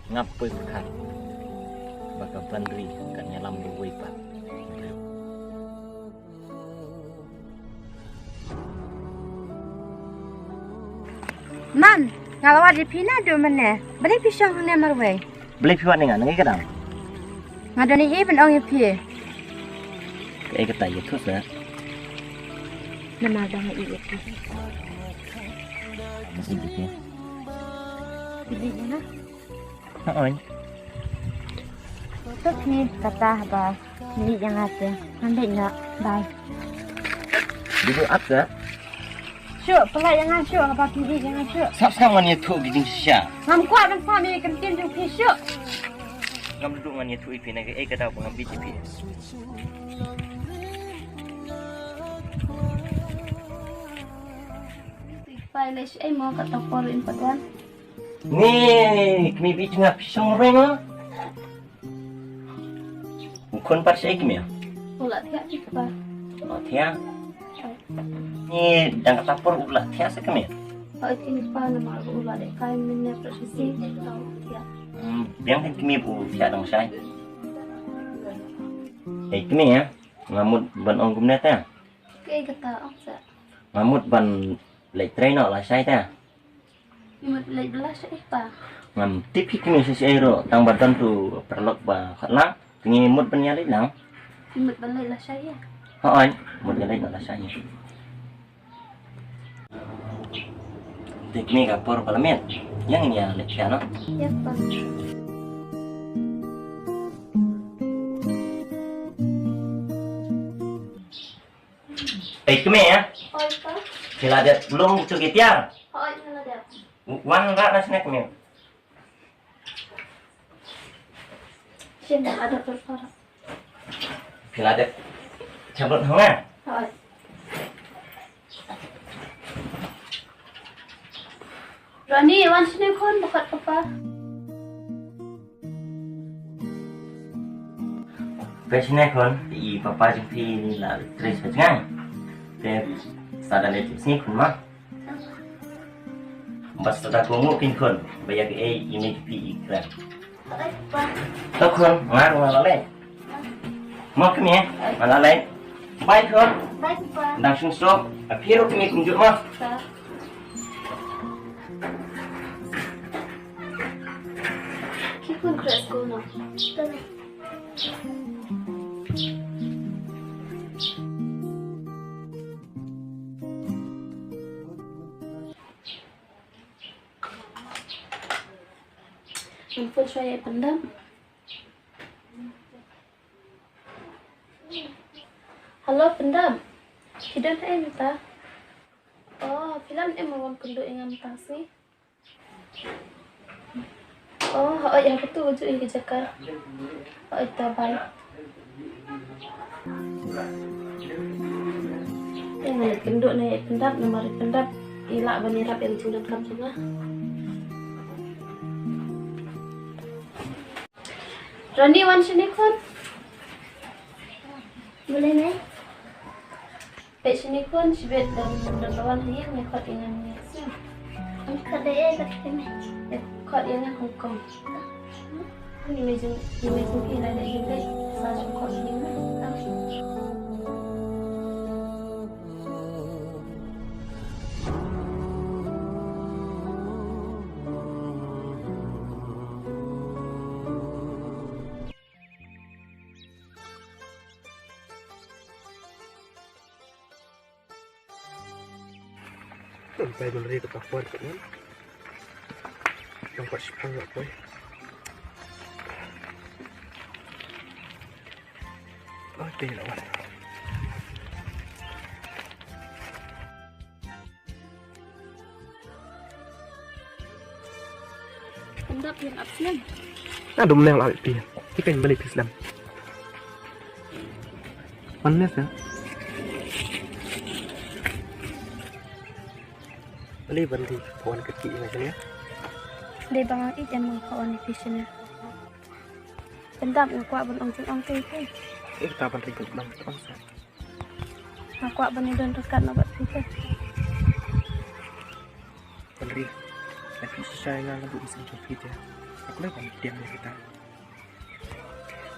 Ngapoy pekat baka bandri kan nyalam duwe pat. Man, kalau ada pina do mana? Beli pisang ni marway. Beli piwat dengan ngai kadang. Ngada ni ben ong pi. Kai kata ya terus ya. Nama dah ngai pi. Masih gitu. Beli na. Oi. Tok ni kata ba. Ni yang ada. Ambil nak. Bye. Dulu apa? Syuk, pelak jangan syuk. Apa pilih jangan syuk. Sap-sap man tu gijing sya. Ngam kuat ben sami kentin ju pi syuk. Ngam duduk man tu ipi nak kata apa ngam BJP. Pilih mau kata porin padan. Ni, kami bicara pisang orang. Bukan pas saya kami ya. Ulat tiap apa? Oh tiang. Ni dan kata por ulah tiang sekami. Oh ini pa nama ulat dek kain minyak prosesi tahu tiap. Yang kami bu tiang dong saya. Kami ya. Ngamut ban ong kumnet ya. Kayak kata apa? Ngamut ban lek trainer lah saya ta. Imut lek belas apa? Ngam tipi kami sesi aero tang badan tu perlok ba khatlang. Kini mut ban nyali lang. Imut balai lah saya. Oi, mut nyali lah saya. Teknik kapor parlimen. Yang ini ya lek no. Ya pa. Kami ya. Oi pa. Sila ada belum itu gitiar. Oi mana dia? Wan rat na snack kami. Sini ada perkara. Sila ada cabut hanga. Oi. Rani, wan sini kon bukat apa? Pesine kon i papa jumpi ni la tres petngai. Te sada le sini kun ma. Bas ta ko mu pin kon bayag ini pi ikran. Oi pa. Ta kon ngar wala le. Mo kami wala le. Bai kon Baik pa. langsung stop. Apiro kami kunjuk ma. Ta. Kikun keras kono. Ampun saya pendam. Halo pendam. Tidak ada minta. Oh, film mau kundu ingam tasi. Oh, ya betul wujud ini kejakar. Oh, itu baik. Yang kenduk naik pendap, nomor pendap. Iala banirap yang sudah dalam sungai. Rani wan sini kon. Boleh ni? Pek sini kon sibet dan lawan dia ngikut dengan ni. Angkat dia kat sini. Kot yang hukum. Ini macam kita ada juga sahaja kot ini. Sampai beli ke kapal kan? Nampak Spah apa? Okey lah. Pendap yang absen. Ada menang lah dia. Kita yang balik Islam. Panas ya? Beli beli kawan kecil macam ni ya? Dia bangang ikan mengkawan di sini. Pendap yang kuat pun ong tu. Kita beli ke dalam bangsa. Aku kuat bani dan dekat nak buat kita. Beli. Tapi saya nak lagu isi jumpa dia. Aku lagi diam di kita.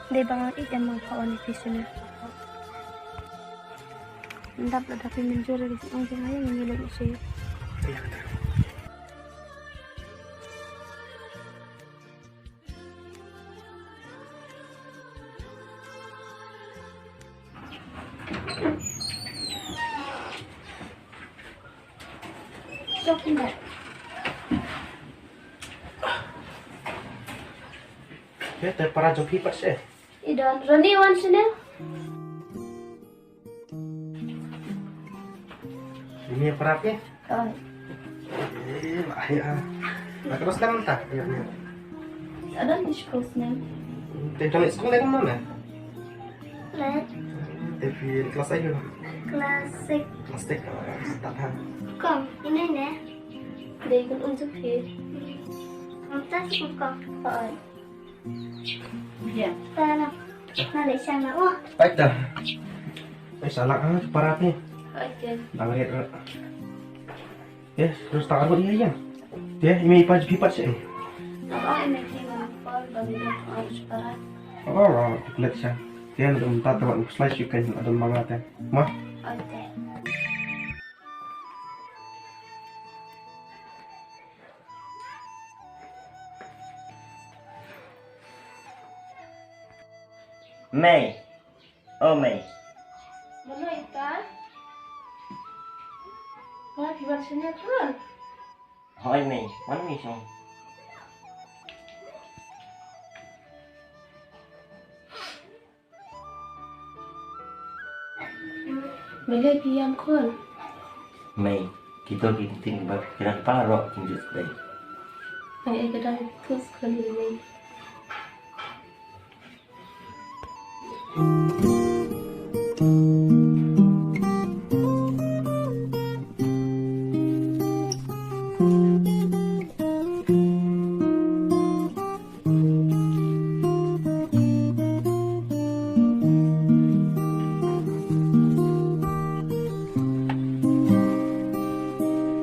Dia bangun ikan mengkawan di sini. Entah tapi mencuri di sini orang yang milik saya. Iya kata. Sok enggak? Ya, para jom Kikhmat sih. Idan, Rani wan sini. Ini yang peratnya. Oh, Lah ya. Nah, terus kan entah. Ya. ada di sekolah sini. Tentang sekolah kan mana? Let Tapi kelas aja. klasik. Kelas TK. Tahan. Kom, ini nih. Dia ikut untuk dia. Untuk suka. Oh. Ya. Tanah. Nanti sana. Wah. Baik dah. Salah kan peratnya. Oke. Banget. Ya, terus tak ada dia ya. Dia ini pas Kikhmat sih. Apa ini tinggal pol bagi harus parat. Oh, lihat sih. Dia ada minta teman slice chicken ada banget ya. Mah. Oke. Mei. Oh Mei. Mana ikan? Wah, di sini kan? Hỏi Mei, mana Mei xong. Boleh diam kan? Mei, kita tinggal berkiran parok tinjut day. Ay kadang terus kali ini.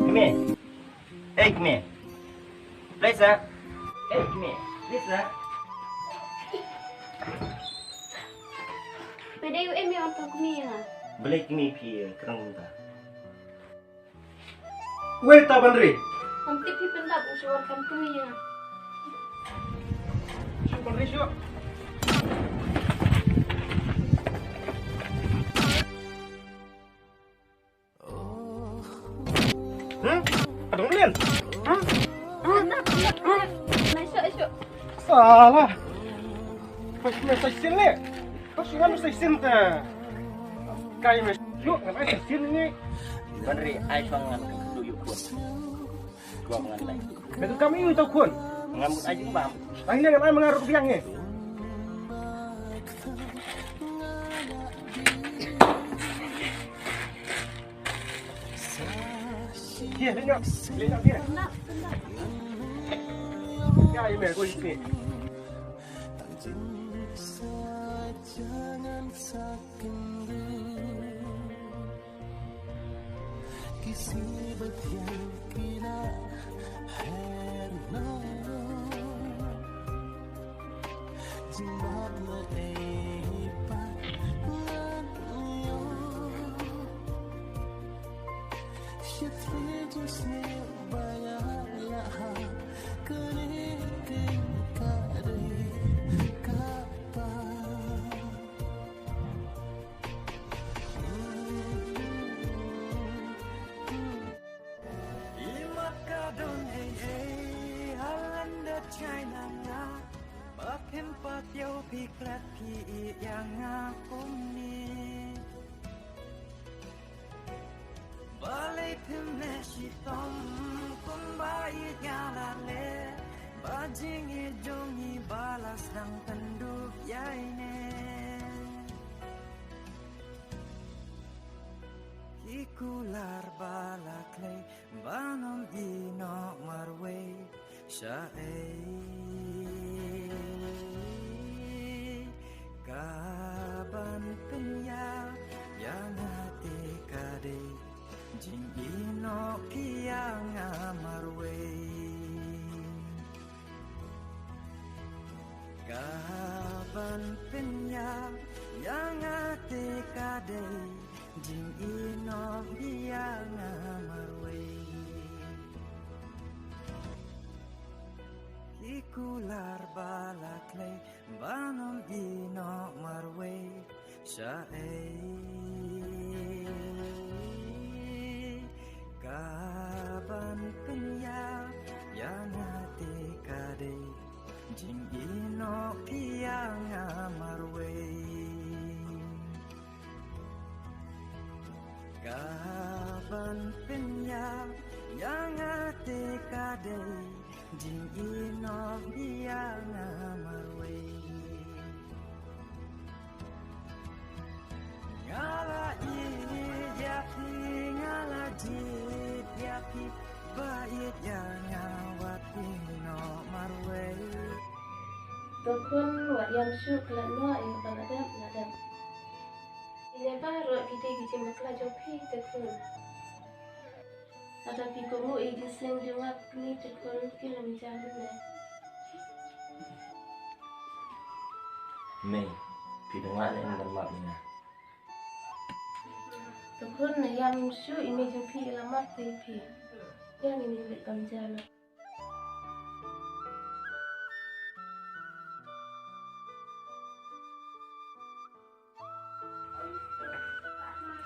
Come here. Hey, come here. Lisa. Hey, come here. Lisa. Pwede yung emi ang pagkumiya. Beli kimi pi kerang muda. Wait, tak Bandri. Ang tipi pendap usuwar kan kumiya. Bandri siapa? Ada ngelian? Naisyo. Salah. Pas mesa sini. Pas nggak mesa sini teh. Kayak mesa yuk ngapain mesa sini? Bandri, ai chong ngan du yu kun. Gua ngan lai. Betul kami itu kun. Ngambut aja bam. Akhirnya ngapain mengaruh ke biangnya? Dia, lihat dia. Ya, ini aku di sini. Kular balaklay banom ino marway sa kaban penya yang hati kade jing ino kiyang marway jing ino biang amarwe ikular balaklay banom ino marwe syae kaban penya yang hati kade jing ino biang amarwe kaban penya yang hati kade jing ino biang amarwe ngala ini yapi ngala jit yapi bait yang ngawat ino marwe Tukun wat yang syuk lan noa yang baladam ladam. Ini baru kita gizi makla jopi tukun. Ada pikomu igi sing jawab ni tukun film jalan ni. Mei, pidungan yang bermak ni. Tukun yang syuk ini jopi alamat TV. Yang ini lekam jalan.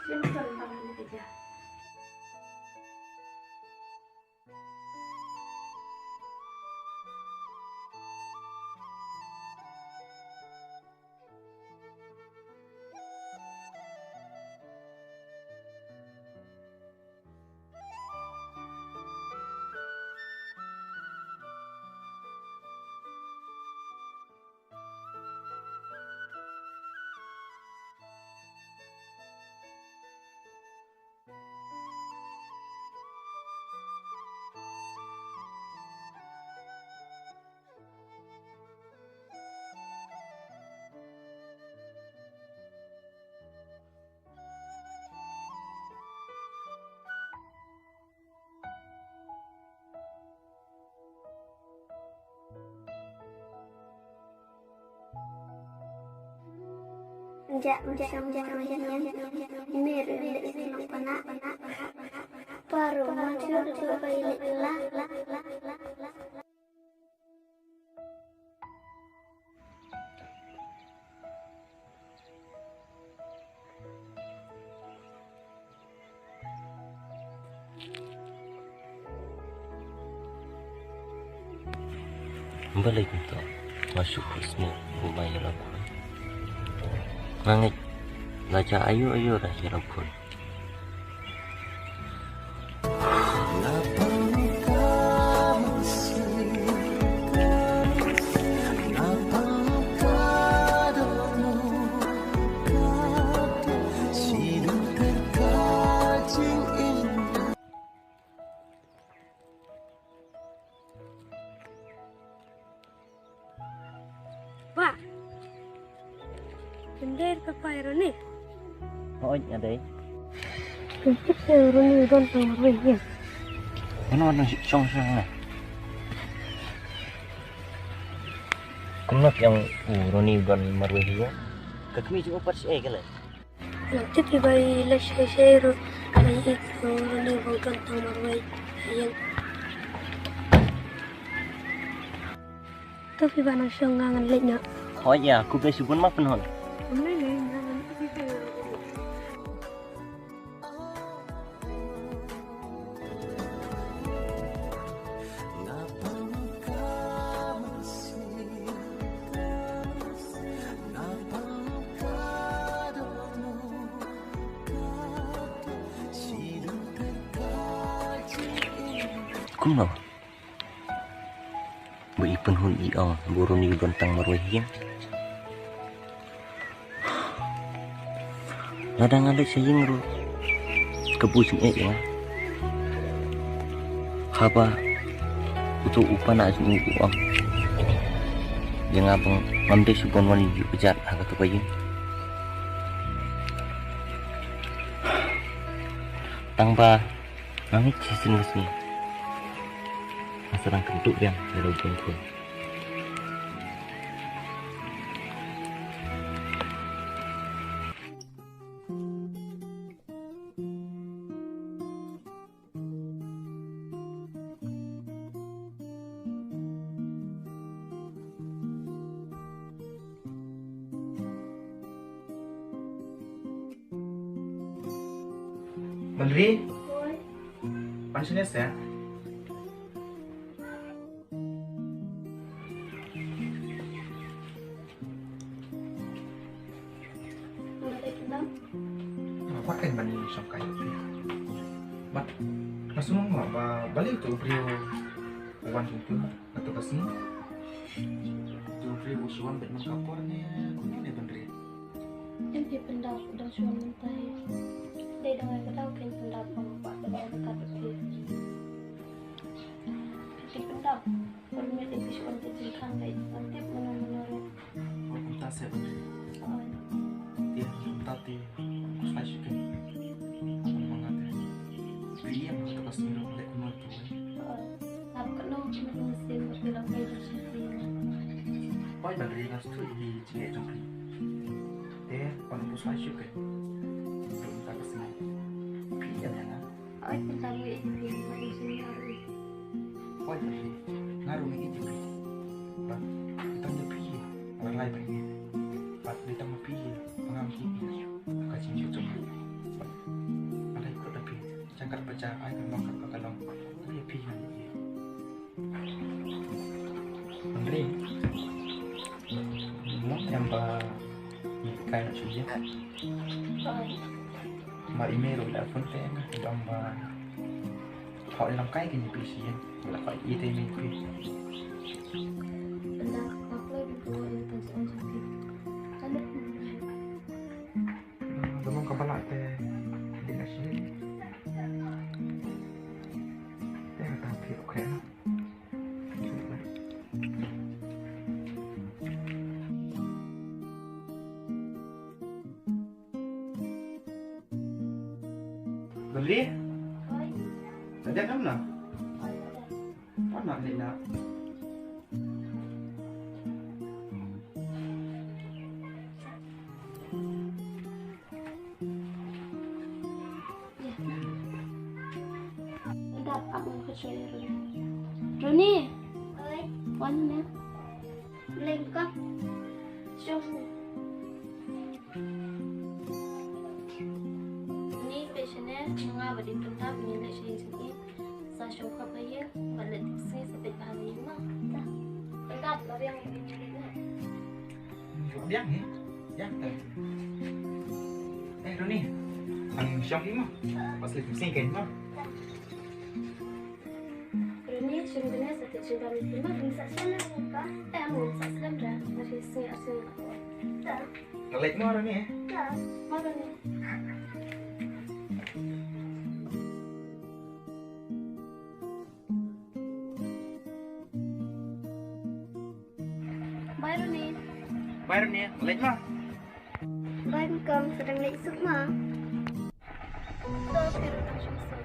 Simpan tangan kerja. Menjak ini relek silang panak baru masuk ke balik lah. Balik itu masuk ke semua rumah Iala. Nangit baca ayu rahira pun. Pak, bender papai ni. Oh, ada. Kumpul ni don tawar ya. Mana song ni? Kumnak yang Roni dan Marwehia. Kami cuma pas kalau. Nanti tiba ilah syairu bayi itu ni don tawar yang. Tapi bana syong ngangan leknya. Oh ya, aku besok pun makan hon. Kumno. Beripun hun iang buruni bentang marwehing. Ladang alit sayang ru kepucing ya. Haba untuk upana asmu uang. Jangan abang mamde subon wani bejar agak tu bayin. Tangba nangis sesin kesini. Serang kentuk yang dari pun. Menteri, Oi. pensiunnya saya. Udah ada kenal? Apa kan bani songkai itu? Mat, masuk mau balik tu beliau wan itu atau kesini? Tu beliau usuan bet mengkapornya, kau ni Menteri. Em bị pendap dan suam mentai. Đây đang ai kadang kan pendap membuat dalam dekat dia. Di pendap, permit itu suam terjengkang baik. Nanti menurut Oh, entah saya Menteri. Dia entah dia, saya suka. Mengatakan, beliau atau kesini boleh kenal tu. apa kena mesti dalam baik sendiri. Kau Menteri nak setuju di cakap Menteri. Dia orang pusat suka. Entah kesini. Beliau yang Ay pendap itu dia manusia hari. Kau Menteri ngaruh ini juga. Bah, kita nyepi orang lain pergi. Bah, kita nyepi pengambil ini. Kajian itu cuma. Ada ikut tapi cakap baca ayat melongkar ke dalam. Nyepi yang ini. Menteri, yang bah ikai nak cuci. Ay, Mà email rồi đã phân tên đồng mà họ làm cái gì bị xí là phải y tế mình bị pendap aku itu yang terjadi. Ada đúng không có lại thế đi là xí thế là tạm thiểu khẽ lắm Gần đi, Ay, là đẹp lắm nào, ay ada. bắt nặng định nào. Pendap aku kecuali Roni. Oi, mana? Lengkap. Show. Ni passionnya mengapa di pendap ni nak sini. Saya show apa ya? Balik sini sampai hari lima. Pendap lari yang ini ni. Biết nhỉ, biết rồi. Ê Ronnie, thằng trong đi mà, bác sĩ cũng xin kèm mà. Roni sebenarnya satu juta lima bisa sana kan? Mau sasaran dah. Masih sini asal. Tak. Ngelik mà Ronnie. Tak. Mana ni? Bye Roni. Bye Ronnie, ngelik mà. Bye Kam sedang naik sukma. Tak kira nak susah.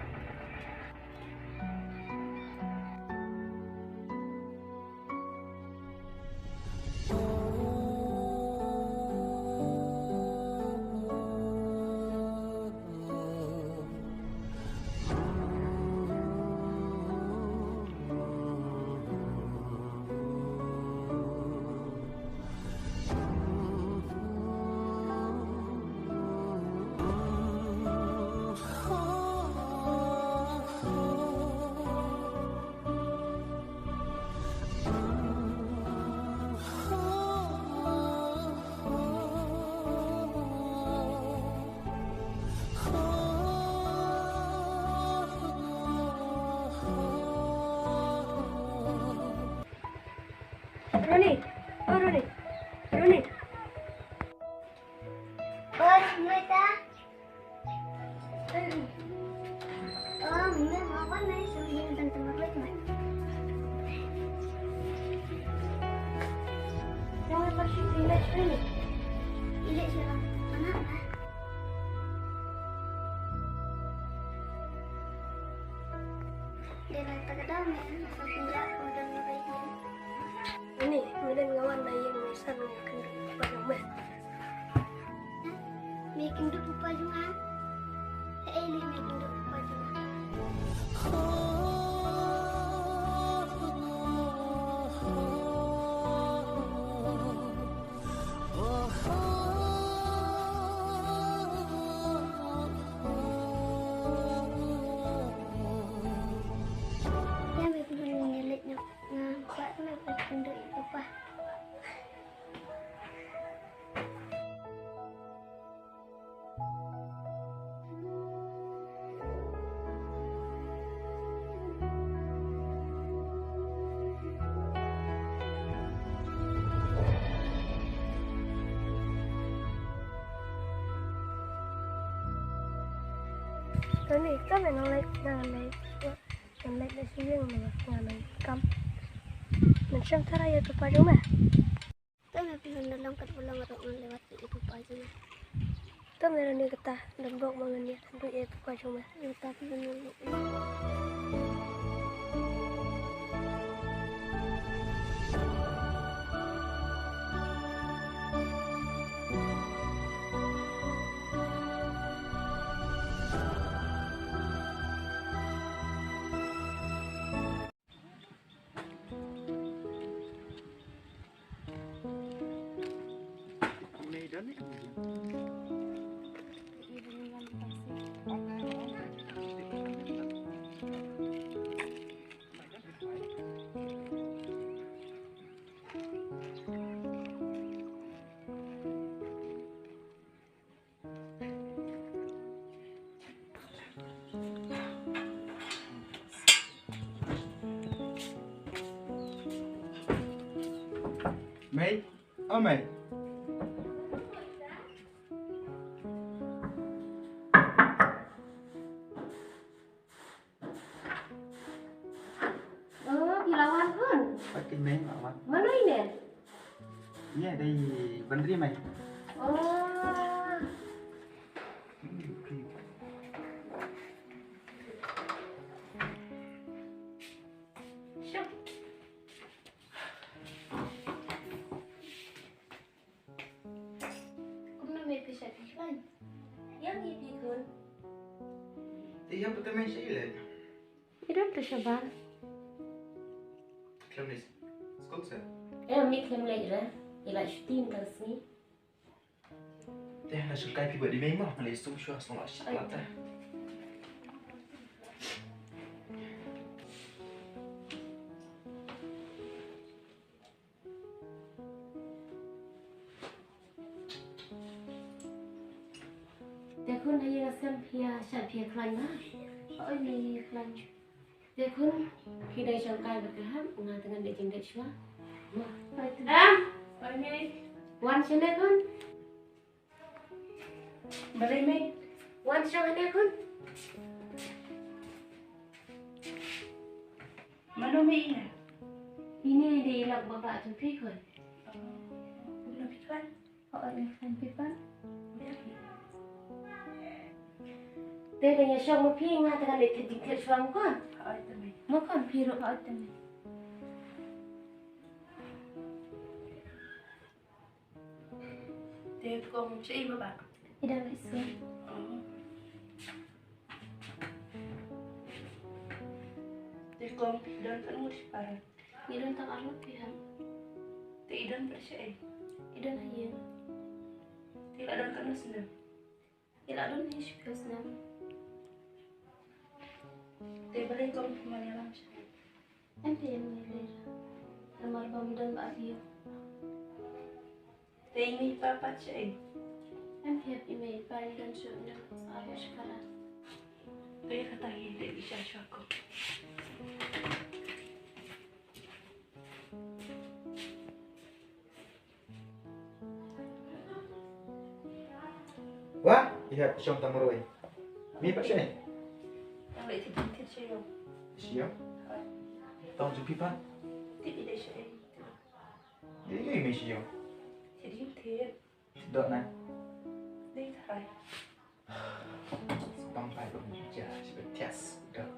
Roni, oh Roni, Roni. Oh, mereka. Oh, mereka apa nih? Sudah dan teman baik nih. Jangan pasti tidak Roni. Tidak siapa? Mana? Dia nak tak ada nih. Saya tidak udah mulai. Ini kemudian ngawan na yang bisa mengakan pada mes. Making do pupayungan. Eli making do pupayungan. Tao ni kan memang like yang like nasi yang mana kam. Macam cara ya tu pada mah. Tao lebih dalam kat ulang orang lewat itu aja. Tao mereka ni kata dan blok mengenai tentu ya tu pada mah. Tapi benar. Medan ni. Mày, mày. Kilauan pun. Pakai main awak. Mana ini? Iya dari bandri mày. Oh. Syuk. Kau nak main pisah kan? Yang ini kan? Iya betul main sih lah. Idan tu Syaban. Klemnis. Skotse. Mik lem lagi dah. Ialah shooting kat sini. Teh nak sukai pi buat di memang malai sung syua sung asyik mata. Dia kun hanya rasam pia, syat pia kelan lah. Oh ini kelan. Dia kun hidai jangkai berkeham, dengan dia jengdet semua. Wan sini kun. Beri me. Wan sini kun. Mana me ini? Ini dia ilak bapak tu pikun. Belum pikan? Oh ini kan pikun. Dia dengan syok mepi dengan dia jengdet semua kun. Hai teman. Makan piruk. Hai teman. Dia kong cik ibu bak. Tidak bisa. Dia kong dan kan mesti parah. Idan tak arlo pihak. Tidak percaya. Idan hanya. Tidak ada kan senang. Tidak ada ni suka senang. Dia beri kong kemana langsung. Ente yang mengalir. Nomor pemudaan bagi. Dia ini papa cik. Ente yang email paling dan sudah saya sekarang. Dia kata dia bisa aku. Wah, lihat syong tamaroi. Mi pak sini. Yang lain tidak cik. Siap. Tahu jupi pak. Tidak cik. Ini mi siap. Jadi tidak. Dok nak. Dia thay. Sampai berbicara sebetas. Dok.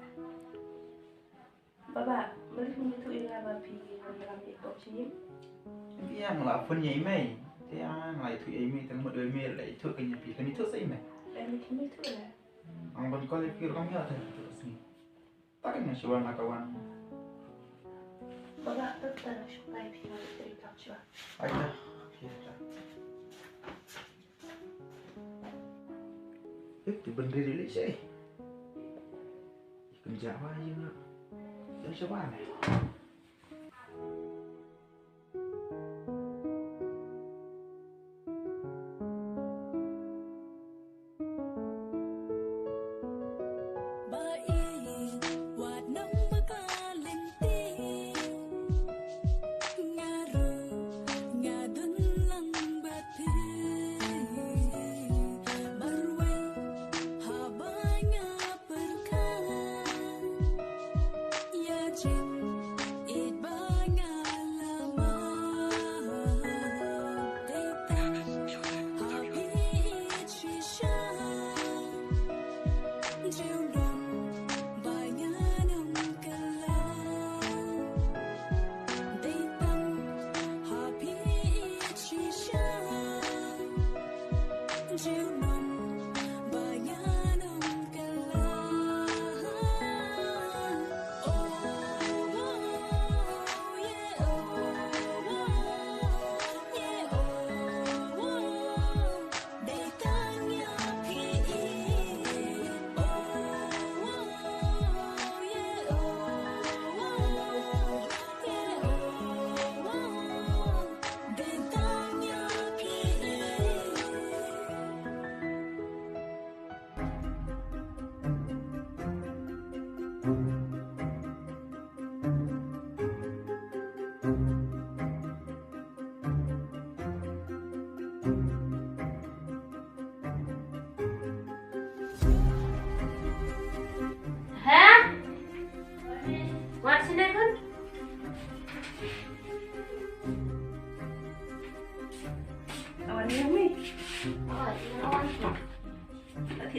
Bapa, boleh menyentuh ini apa pergi dalam itu sini? Dia malah punya email. Dia ngai tu email tengok dua email lah itu kenya pi. Kami tu saya email. Dan ini itu lah. Ang ban kau lekir kami ada terus ni. Tak kena syuan nak kawan. Bapa, tetap suka pergi cerita cua. Ayah. Kita. Di berdiri lagi saya. Ikan Jawa je nak. Yang siapa ni? Habanya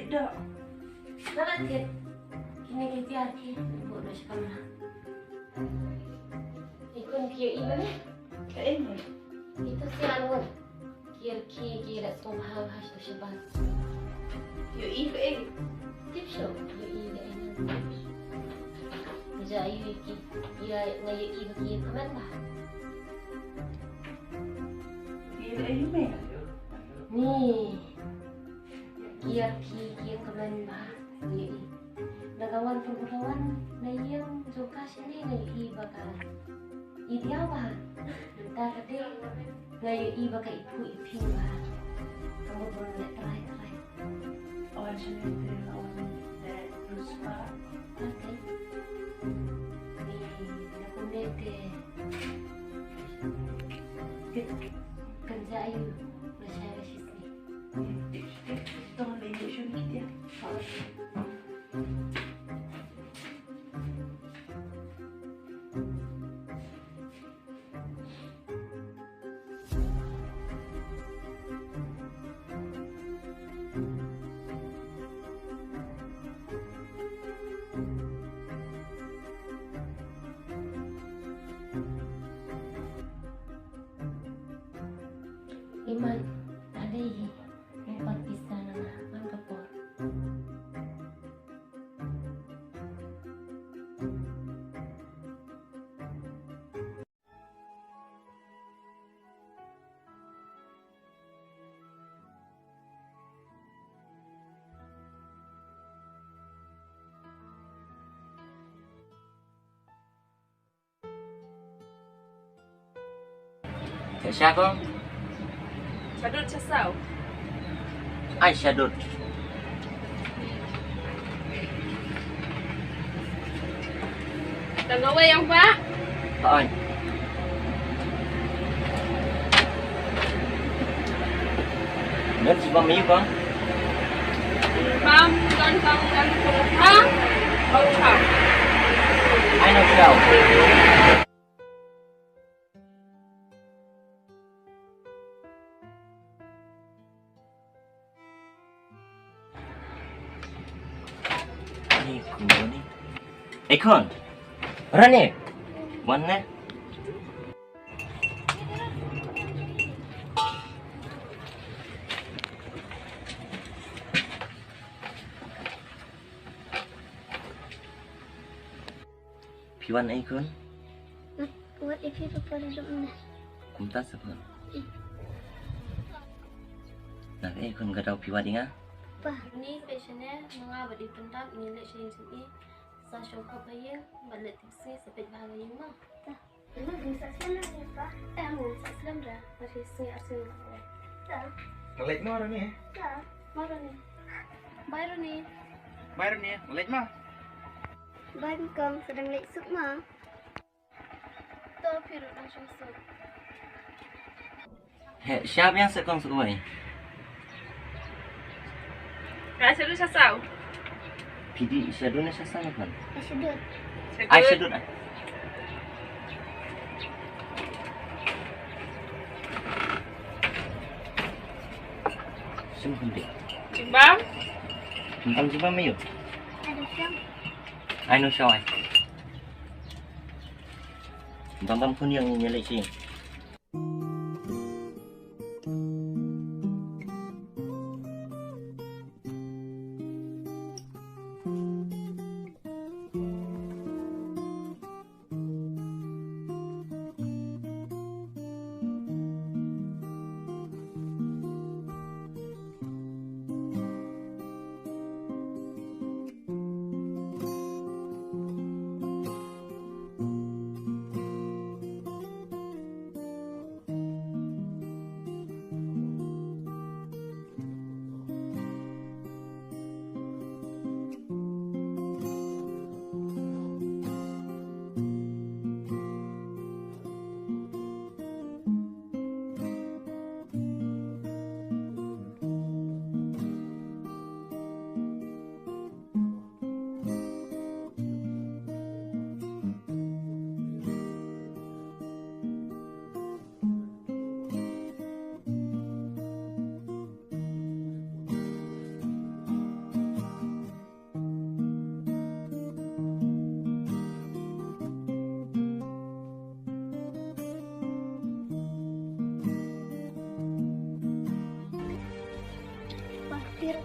dah. Nak dia kini kita lagi buat dah sekarang. Ikut kia ini ni. Ke ini. Itu si anu. Kira sombhal has tu sebab. Yo i ke ini. Tip show. Ini dia ini. Jadi iki ia ngai iki bagi kaman lah. Dia ini meh. Ni. Kia kaman lah. Ni. Nagawan perkawan na iyang juga sini na iba ka. Idiawa. Entah kati ngayon iba ka iping ba. Kamu boleh try. Awan siya nito. Awan terus Spah. Okay. Ni nakunete. Kerja ayu masyarakat sini. Tong lesion kita. Iman, ada empat pisah nama mangkapur. Cak Syah kau? Sadut sasau. Ai Syadut. Tengah yang Pak. Tak ai. Nên chỉ bao mấy con? Bam con dan kurang. Bau kau. Ai nói sao? Ni kuno ni. Ekon. Rane. Mana? Piwan Ekon. What if you pada dum Kumtas apa? Nak Ekon gadau piwan ingat? Ni passionnya mengapa di pentam ini lek sini. Saya syukur bayar balik tipsi sampai bahagia mah. Ini bisa sana ni Pak. Mau Islam dah masih sini asal. Tak. Ngelik mo orang ni. Tak. Mana ni? Bayar ni. Bayar ni, ngelik mo. Baik kamu sedang lek sup mah. Tu perut langsung sup. Heh, siapa yang sekong suai? Kak sadut sasau. Pidi Syadut ni siapa kan? Asyidut. Ai Syadut ah. Semua penting. Cimbang. Tentang jumpa mayu. Ada siang. Ai nói sao ai? Tentang pun yang nyelek sih.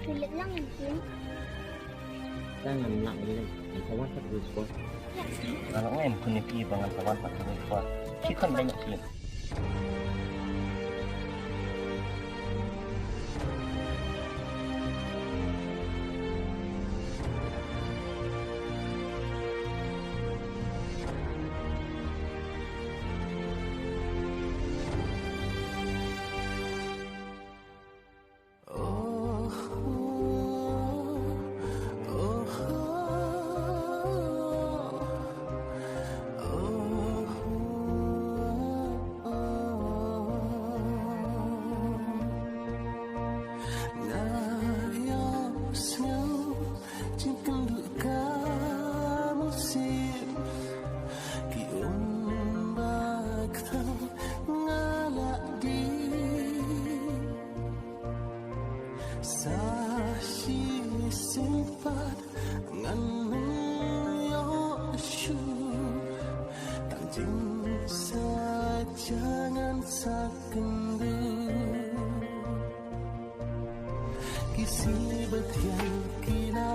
Philip lang mungkin. Jangan nak beli kawan tak berspon. Kalau em punya pergi bangan kawan tak boleh kuat. Kita banyak sih. Jangan sakendu Kisi betiang kina